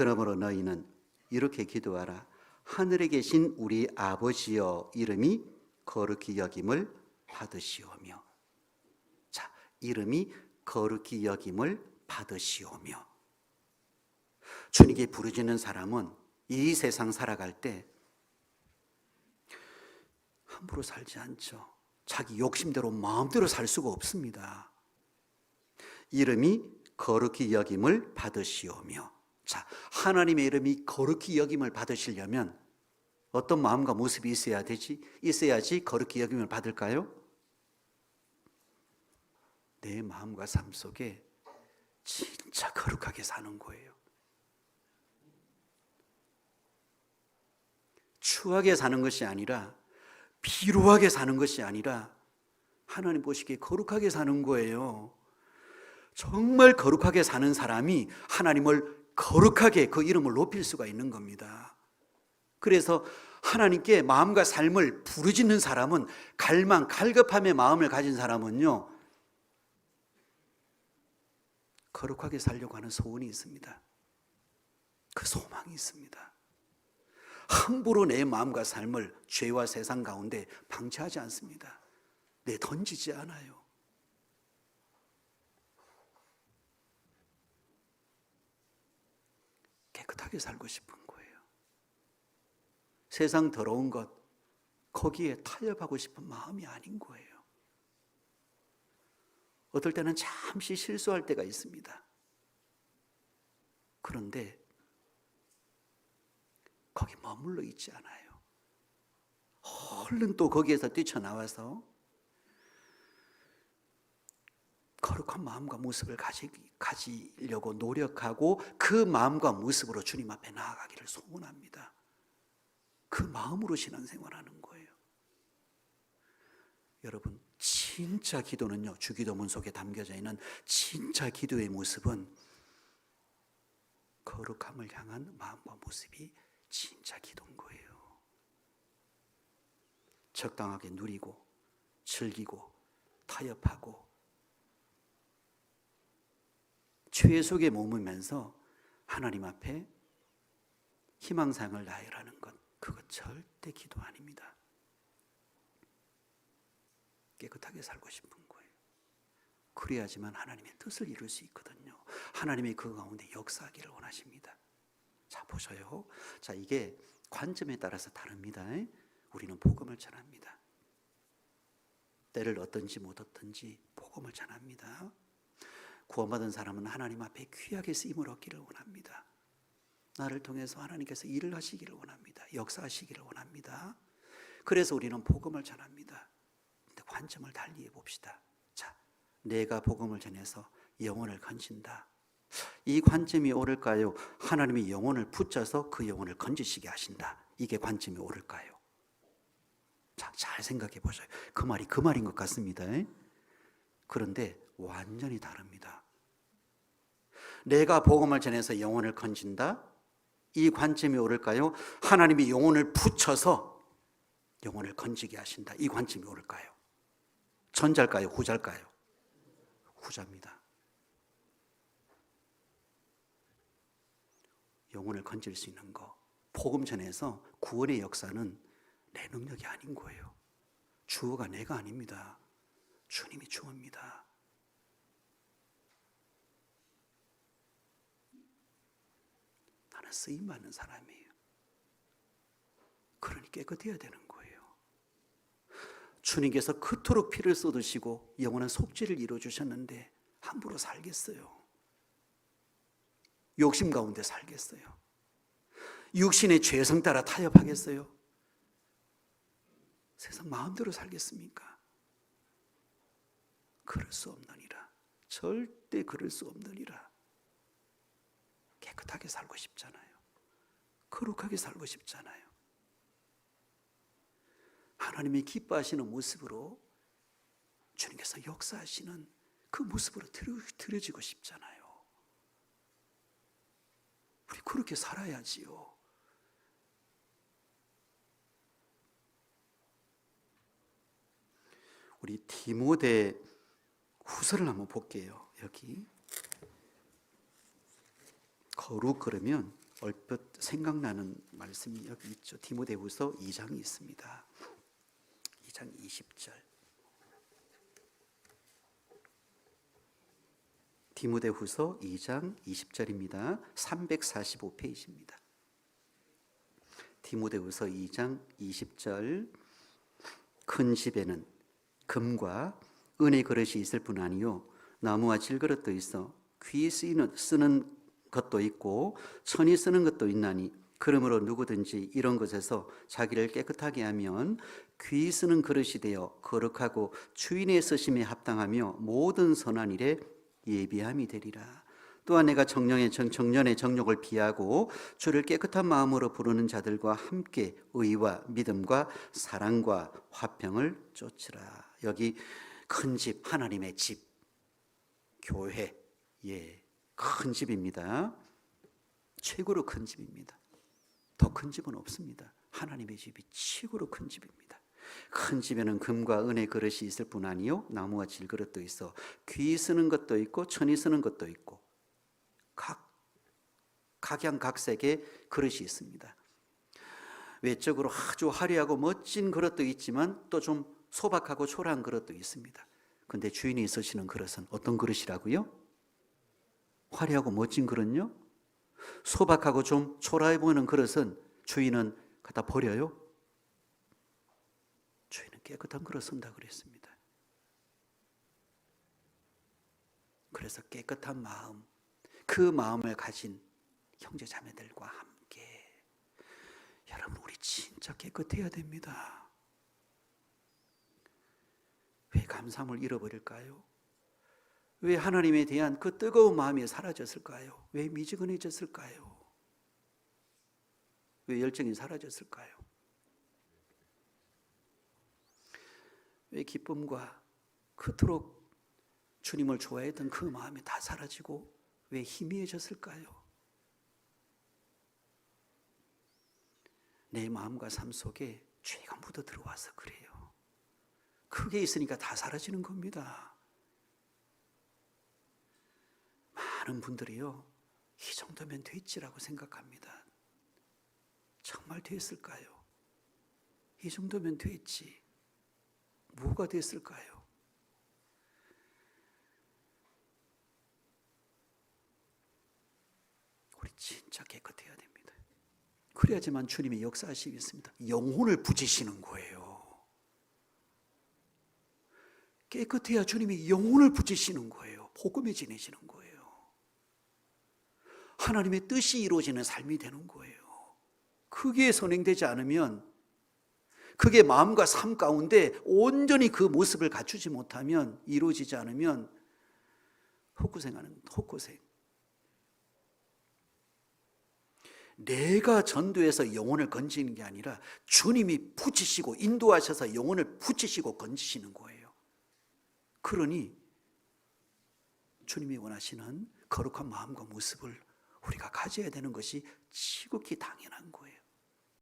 그러므로 너희는 이렇게 기도하라. 하늘에 계신 우리 아버지여, 이름이 거룩히 여김을 받으시오며. 자, 이름이 거룩히 여김을 받으시오며. 주님께 부르짖는 사람은 이 세상 살아갈 때 함부로 살지 않죠. 자기 욕심대로 마음대로 살 수가 없습니다. 이름이 거룩히 여김을 받으시오며. 자, 하나님의 이름이 거룩히 여김을 받으시려면 어떤 마음과 모습이 있어야지 거룩히 여김을 받을까요? 내 마음과 삶 속에 진짜 거룩하게 사는 거예요. 추하게 사는 것이 아니라, 비루하게 사는 것이 아니라 하나님 보시기에 거룩하게 사는 거예요. 정말 거룩하게 사는 사람이 하나님을 거룩하게 그 이름을 높일 수가 있는 겁니다. 그래서 하나님께 마음과 삶을 부르짖는 사람은, 갈급함의 마음을 가진 사람은요, 거룩하게 살려고 하는 소원이 있습니다. 그 소망이 있습니다. 함부로 내 마음과 삶을 죄와 세상 가운데 방치하지 않습니다. 던지지 않아요. 깨끗하게 살고 싶은 거예요. 세상 더러운 것, 거기에 타협하고 싶은 마음이 아닌 거예요. 어떨 때는 잠시 실수할 때가 있습니다. 그런데 거기 머물러 있지 않아요. 얼른 또 거기에서 뛰쳐나와서 거룩한 마음과 모습을 가지려고 노력하고, 그 마음과 모습으로 주님 앞에 나아가기를 소원합니다. 그 마음으로 신앙생활하는 거예요. 여러분, 진짜 기도는요, 주기도문 속에 담겨져 있는 진짜 기도의 모습은 거룩함을 향한 마음과 모습이 진짜 기도인 거예요. 적당하게 누리고 즐기고 타협하고 죄 속에 머물면서 하나님 앞에 희망사항을 나열하는 것, 그거 절대 기도 아닙니다. 깨끗하게 살고 싶은 거예요. 그래야지만 하나님의 뜻을 이룰 수 있거든요. 하나님이 그 가운데 역사하기를 원하십니다. 자, 보셔요. 자, 이게 관점에 따라서 다릅니다. 우리는 복음을 전합니다. 때를 얻든지 못 얻든지 복음을 전합니다. 구원받은 사람은 하나님 앞에 귀하게 쓰임을 얻기를 원합니다. 나를 통해서 하나님께서 일을 하시기를 원합니다. 역사하시기를 원합니다. 그래서 우리는 복음을 전합니다. 근데 관점을 달리 해봅시다. 자, 내가 복음을 전해서 영혼을 건진다. 이 관점이 옳을까요? 하나님이 영혼을 붙여서 그 영혼을 건지시게 하신다. 이게 관점이 옳을까요? 자, 잘 생각해 보셔요. 그 말이 그 말인 것 같습니다. 그런데 완전히 다릅니다. 내가 복음을 전해서 영혼을 건진다. 이 관점이 옳을까요? 하나님이 영혼을 붙여서 영혼을 건지게 하신다. 이 관점이 옳을까요? 전자일까요? 후자일까요? 후자입니다. 영혼을 건질 수 있는 거, 복음 전에서 구원의 역사는 내 능력이 아닌 거예요. 주어가 내가 아닙니다. 주님이 주어입니다. 나는 쓰임받는 사람이에요. 그러니 깨끗해야 되는 거예요. 주님께서 그토록 피를 쏟으시고 영원한 속죄를 이루어주셨는데 함부로 살겠어요? 욕심 가운데 살겠어요? 육신의 죄성 따라 타협하겠어요? 세상 마음대로 살겠습니까? 그럴 수 없느니라. 절대 그럴 수 없느니라. 깨끗하게 살고 싶잖아요. 거룩하게 살고 싶잖아요. 하나님이 기뻐하시는 모습으로 주님께서 역사하시는 그 모습으로 드려지고 싶잖아요. 우리 그렇게 살아야지요. 우리 디모데 후서를 한번 볼게요. 여기 거룩 그러면 얼핏 생각나는 말씀이 여기 있죠. 디모데후서 2장이 있습니다. 2장 20절. 디모데후서 2장 20절입니다. 345페이지입니다. 디모데후서 2장 20절. 큰 집에는 금과 은의 그릇이 있을 뿐 아니요 나무와 질그릇도 있어 귀 쓰는 것도 있고 천이 쓰는 것도 있나니 그러므로 누구든지 이런 것에서 자기를 깨끗하게 하면 귀 쓰는 그릇이 되어 거룩하고 주인의 쓰심에 합당하며 모든 선한 일에 예비함이 되리라. 또한 내가 청년의 정욕을 피하고 주를 깨끗한 마음으로 부르는 자들과 함께 의와 믿음과 사랑과 화평을 쫓으라. 여기 큰 집, 하나님의 집, 교회, 큰 집입니다. 최고로 큰 집입니다. 더 큰 집은 없습니다. 하나님의 집이 최고로 큰 집입니다. 큰 집에는 금과 은의 그릇이 있을 뿐 아니요 나무와 질그릇도 있어 귀 쓰는 것도 있고 천이 쓰는 것도 있고 각양각색의 그릇이 있습니다. 외적으로 아주 화려하고 멋진 그릇도 있지만 또 좀 소박하고 초라한 그릇도 있습니다. 근데 주인이 쓰시는 그릇은 어떤 그릇이라고요? 화려하고 멋진 그릇요? 소박하고 좀 초라해 보이는 그릇은 주인은 갖다 버려요? 주인은 깨끗한 그릇 쓴다 그랬습니다. 그래서 깨끗한 마음, 그 마음을 가진 형제 자매들과 함께 여러분 우리 진짜 깨끗해야 됩니다. 왜 감사함을 잃어버릴까요? 왜 하나님에 대한 그 뜨거운 마음이 사라졌을까요? 왜 미지근해졌을까요? 왜 열정이 사라졌을까요? 왜 기쁨과 그토록 주님을 좋아했던 그 마음이 다 사라지고 왜 희미해졌을까요? 내 마음과 삶 속에 죄가 묻어 들어와서 그래요. 크게 있으니까 다 사라지는 겁니다. 많은 분들이요, 이 정도면 됐지라고 생각합니다. 정말 됐을까요? 이 정도면 됐지. 뭐가 됐을까요? 우리 진짜 깨끗해야 됩니다. 그래야지만 주님이 역사하시겠습니다. 영혼을 부지시는 거예요. 깨끗해야 주님이 영혼을 부지시는 거예요. 복음에 지내시는 거예요. 하나님의 뜻이 이루어지는 삶이 되는 거예요. 그게 선행되지 않으면, 그게 마음과 삶 가운데 온전히 그 모습을 갖추지 못하면, 이루어지지 않으면 헛고생하는 헛고생. 내가 전도해서 영혼을 건지는 게 아니라 주님이 붙이시고 인도하셔서 영혼을 붙이시고 건지시는 거예요. 그러니 주님이 원하시는 거룩한 마음과 모습을 우리가 가져야 되는 것이 지극히 당연한 거예요.